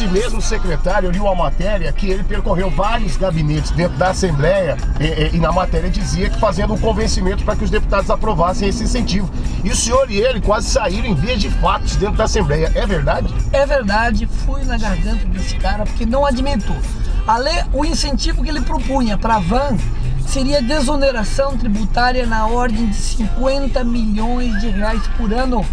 esse mesmo secretário, eu li uma matéria que ele percorreu vários gabinetes dentro da Assembleia e na matéria dizia que fazendo um convencimento para que os deputados aprovassem esse incentivo. E o senhor e ele quase saíram em vias de fatos dentro da Assembleia. É verdade? É verdade, fui na garganta desse cara, porque não admito. O incentivo que ele propunha para a van seria desoneração tributária na ordem de 50 milhões de reais por ano.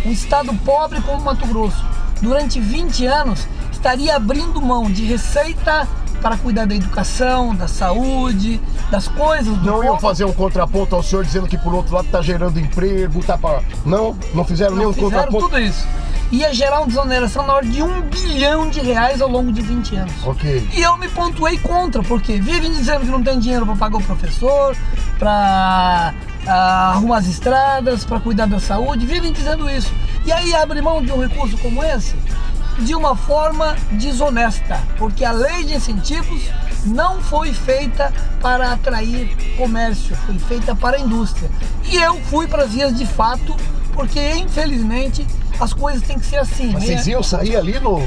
Um estado pobre como Mato Grosso, durante 20 anos, estaria abrindo mão de receita para cuidar da educação, da saúde, das coisas do Não povo. iam fazer um contraponto ao senhor dizendo que por outro lado está gerando emprego, tá para... Não fizeram nenhum contraponto? Fizeram tudo isso. Ia gerar uma desoneração na ordem de 1 bilhão de reais ao longo de 20 anos. Ok. E eu me pontuei contra, porque vivem dizendo que não tem dinheiro para pagar o professor, para arrumar as estradas, para cuidar da saúde, vivem dizendo isso. E aí abre mão de um recurso como esse de uma forma desonesta, porque a lei de incentivos não foi feita para atrair comércio, foi feita para a indústria. E eu fui para as vias de fato, porque infelizmente as coisas têm que ser assim. Mas vocês iam sair ali no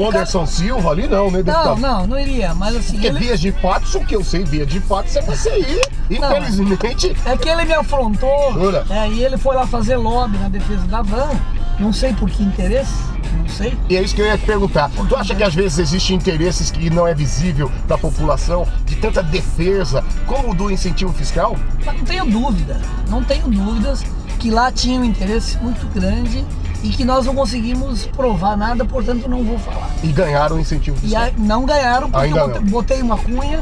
Anderson Silva ali não, né, deputado? Não iria, mas assim... Porque vias de fato, o que eu sei, vias de fato, você vai sair. Infelizmente... É que ele me afrontou, Jura? E ele foi lá fazer lobby na defesa da van, não sei por que interesse, não sei. E é isso que eu ia te perguntar. Tu acha que às vezes existem interesses que não é visível da população, de tanta defesa, como o do incentivo fiscal? Mas não tenho dúvidas que lá tinha um interesse muito grande e que nós não conseguimos provar nada, portanto não vou falar. E ganharam o incentivo fiscal? E não ganharam, porque ainda eu botei uma cunha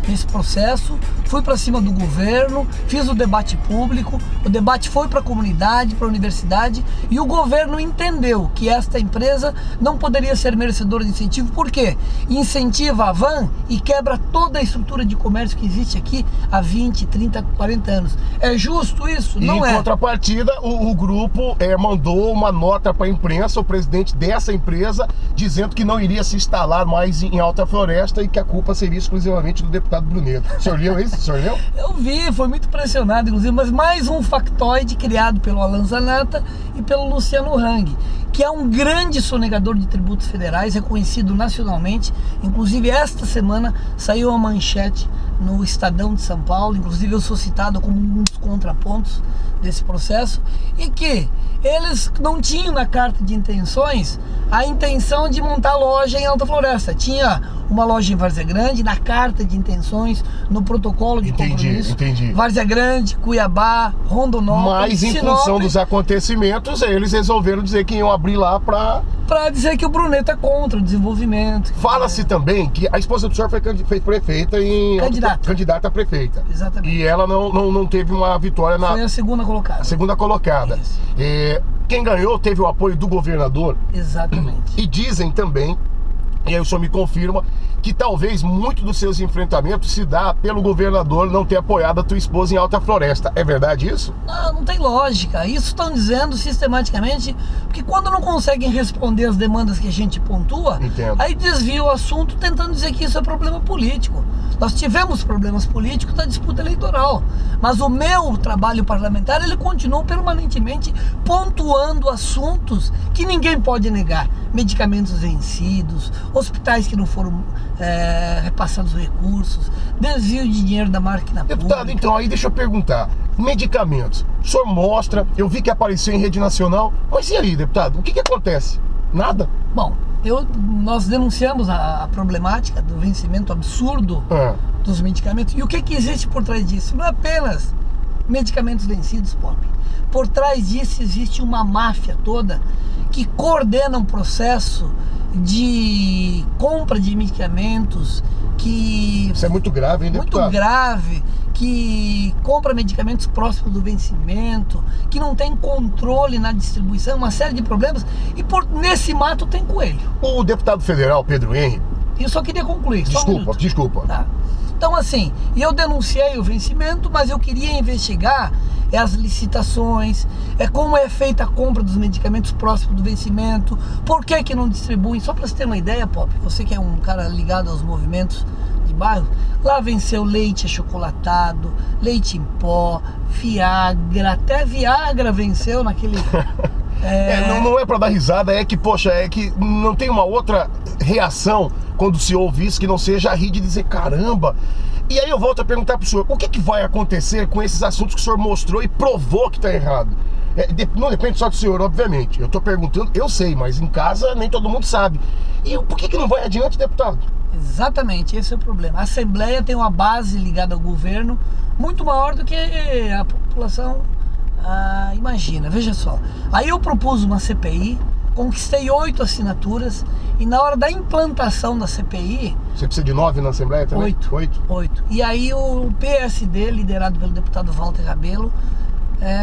nesse processo, fui para cima do governo, fiz o debate público, o debate foi para a comunidade, para a universidade, e o governo entendeu que esta empresa não poderia ser merecedora de incentivo, porque incentiva a van e quebra toda a estrutura de comércio que existe aqui há 20, 30, 40 anos. É justo isso? Não é. Em contrapartida, o grupo mandou uma nota para a imprensa, o presidente dessa empresa, dizendo que não iria se instalar mais em Alta Floresta e que a culpa seria exclusivamente do deputado Bruneto. O senhor leu isso? O senhor leu? Eu vi, foi muito pressionado, inclusive, mas mais um factoide criado pelo Alan Zanata e pelo Luciano Hang, que é um grande sonegador de tributos federais, reconhecido nacionalmente. Inclusive, esta semana saiu uma manchete no Estadão de São Paulo, inclusive eu sou citado como um dos contrapontos desse processo, e que eles não tinham na carta de intenções a intenção de montar loja em Alta Floresta. Tinha uma loja em Várzea Grande, na carta de intenções, no protocolo de compromisso. Entendi. Várzea Grande, Cuiabá, Rondonópolis, mas em Sinop, função dos acontecimentos, eles resolveram dizer que iam abrir lá para dizer que o Bruneto é contra o desenvolvimento. Fala-se também que a esposa do senhor foi prefeita em... Candidata a prefeita. Exatamente. E ela não teve uma vitória na... Foi a segunda colocada. A segunda colocada. Quem ganhou teve o apoio do governador. Exatamente. E dizem também, e aí o senhor me confirma, que talvez muito dos seus enfrentamentos se dá pelo governador não ter apoiado a tua esposa em Alta Floresta. É verdade isso? Não tem lógica. Isso estão dizendo sistematicamente, porque quando não conseguem responder as demandas que a gente pontua, aí desvia o assunto tentando dizer que isso é problema político. Nós tivemos problemas políticos na disputa eleitoral, mas o meu trabalho parlamentar, ele continua permanentemente pontuando assuntos que ninguém pode negar. Medicamentos vencidos, hospitais que não foram repassados recursos, desvio de dinheiro da máquina pública. Deputado, então aí deixa eu perguntar, medicamentos, o senhor mostra, eu vi que apareceu em rede nacional, mas e aí, deputado, o que acontece? Nada? Bom, nós denunciamos a problemática do vencimento absurdo dos medicamentos. E o que existe por trás disso? Não é apenas medicamentos vencidos, Pop. Por trás disso existe uma máfia toda que coordena um processo de compra de medicamentos que... Isso é muito grave, hein, deputado? Muito grave, que compra medicamentos próximos do vencimento, que não tem controle na distribuição, uma série de problemas, e nesse mato tem coelho. O deputado federal, Pedro Henrique... Eu só queria concluir. Desculpa. Tá. Então assim, eu denunciei o vencimento, mas eu queria investigar as licitações, como é feita a compra dos medicamentos próximos do vencimento, por que não distribuem. Só para você ter uma ideia, Pop, você que é um cara ligado aos movimentos de bairro, lá venceu leite achocolatado, leite em pó, Viagra, até Viagra venceu naquele Não é pra dar risada, é que, poxa, é que não tem uma outra reação quando se ouve isso que não seja a rir de dizer, caramba. E aí eu volto a perguntar pro senhor, o que vai acontecer com esses assuntos que o senhor mostrou e provou que tá errado? Não depende só do senhor, obviamente. Eu tô perguntando, eu sei, mas em casa nem todo mundo sabe. E por que não vai adiante, deputado? Exatamente, esse é o problema. A Assembleia tem uma base ligada ao governo muito maior do que a população imagina. Veja só, aí eu propus uma CPI, conquistei 8 assinaturas e na hora da implantação da CPI... Você precisa de 9 na Assembleia também? 8. E aí o PSD, liderado pelo deputado Walter Rabelo,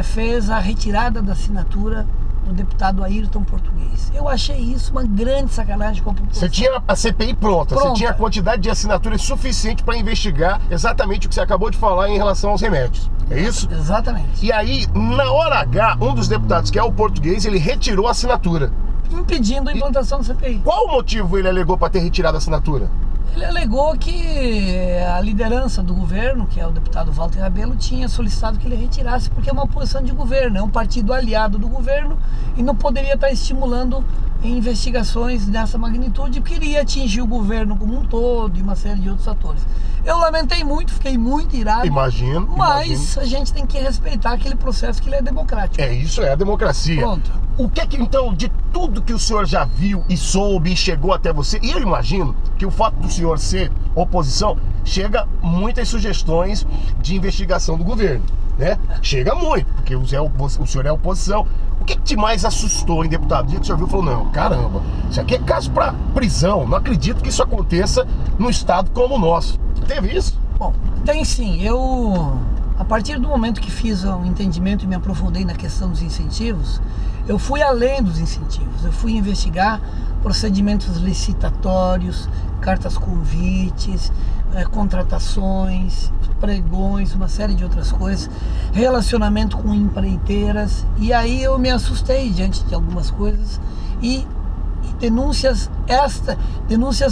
fez a retirada da assinatura do deputado Ayrton Português. Eu achei isso uma grande sacanagem com a população. Você tinha a CPI pronta, você tinha a quantidade de assinaturas suficiente para investigar exatamente o que você acabou de falar em relação aos remédios. É isso? Exatamente. E aí, na hora H, um dos deputados, que é o Português, ele retirou a assinatura, impedindo a implantação da CPI. Qual o motivo ele alegou para ter retirado a assinatura? Ele alegou que a liderança do governo, que é o deputado Walter Rabelo, tinha solicitado que ele retirasse, porque é uma posição de governo, é um partido aliado do governo e não poderia estar estimulando investigações dessa magnitude, porque iria atingir o governo como um todo e uma série de outros atores. Eu lamentei muito, fiquei muito irado. Imagino. Mas a gente tem que respeitar aquele processo que ele é democrático. Isso é a democracia. Pronto. O que é que, então, de tudo que o senhor já viu e soube e chegou até você, e eu imagino que o fato do senhor ser oposição, chega muitas sugestões de investigação do governo, né? Chega muito, porque o senhor é oposição. O que te mais assustou, hein, deputado? O dia que o senhor viu, falou, não, caramba, isso aqui é caso para prisão, não acredito que isso aconteça num estado como o nosso. Teve isso? Bom, tem sim. A partir do momento que fiz o entendimento e me aprofundei na questão dos incentivos, eu fui além dos incentivos. Eu fui investigar procedimentos licitatórios, cartas convites, contratações, pregões, uma série de outras coisas, relacionamento com empreiteiras. E aí eu me assustei diante de algumas coisas e denúncias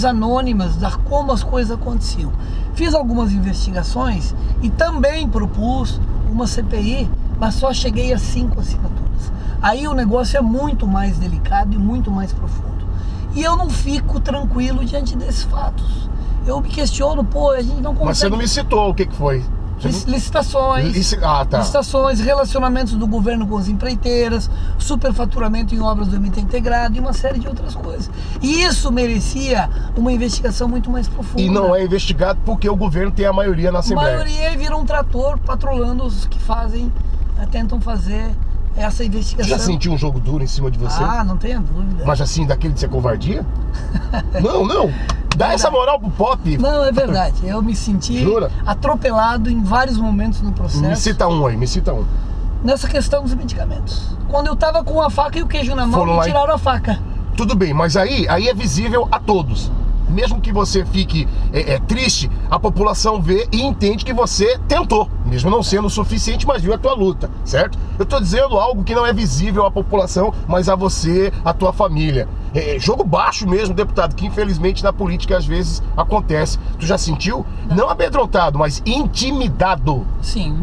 anônimas de como as coisas aconteciam. Fiz algumas investigações e também propus uma CPI, mas só cheguei a 5 assinaturas. Aí o negócio é muito mais delicado e muito mais profundo. E eu não fico tranquilo diante desses fatos. Eu me questiono, a gente não consegue... Mas você não me citou o que foi? Licitações, licitações, relacionamentos do governo com as empreiteiras, superfaturamento em obras do MT integrado e uma série de outras coisas. E isso merecia uma investigação muito mais profunda. E não é investigado porque o governo tem a maioria na Assembleia. A maioria vira um trator patrolando os que tentam fazer essa investigação. Já sentiu um jogo duro em cima de você? Não tenha dúvida. Mas assim, daquele de ser covardia? Não. Dá essa moral pro pop. Não, é verdade. Eu me senti atropelado em vários momentos no processo. Me cita um aí, me cita um. Nessa questão dos medicamentos. Quando eu tava com a faca e o queijo na mão, me tiraram a faca. Tudo bem, mas aí é visível a todos. Mesmo que você fique triste, a população vê e entende que você tentou, mesmo não sendo o suficiente, mas viu a tua luta, certo? Eu tô dizendo algo que não é visível à população, mas a você, a tua família. Jogo baixo mesmo, deputado, que infelizmente na política às vezes acontece. Tu já sentiu? Não amedrontado, mas intimidado. Sim,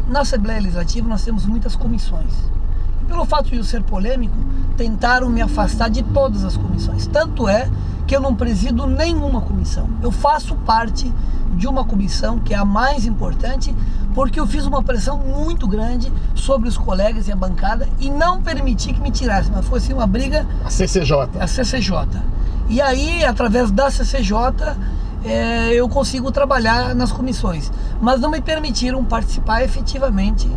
na Assembleia Legislativa nós temos muitas comissões. E pelo fato de eu ser polêmico, tentaram me afastar de todas as comissões. Tanto é que eu não presido nenhuma comissão. Eu faço parte de uma comissão que é a mais importante, porque eu fiz uma pressão muito grande sobre os colegas e a bancada e não permiti que me tirassem, mas fosse uma briga... A CCJ. A CCJ. E aí, através da CCJ, eu consigo trabalhar nas comissões. Mas não me permitiram participar efetivamente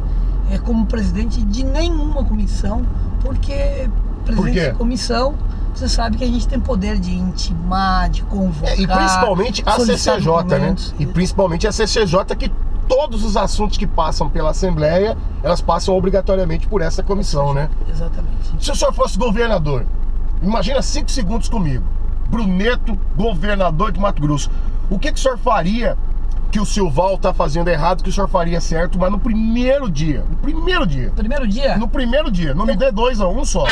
como presidente de nenhuma comissão, porque presidente de comissão, você sabe que a gente tem poder de intimar, de convocar... E principalmente a CCJ, né? E principalmente a CCJ, que todos os assuntos que passam pela Assembleia, elas passam obrigatoriamente por essa comissão, né? Exatamente. Se o senhor fosse governador, imagina 5 segundos comigo. Bruneto, governador de Mato Grosso. O que o senhor faria que o Silval tá fazendo errado, que o senhor faria certo, mas no primeiro dia? No primeiro dia? Primeiro dia? No primeiro dia. Não me dê 2 a 1 só.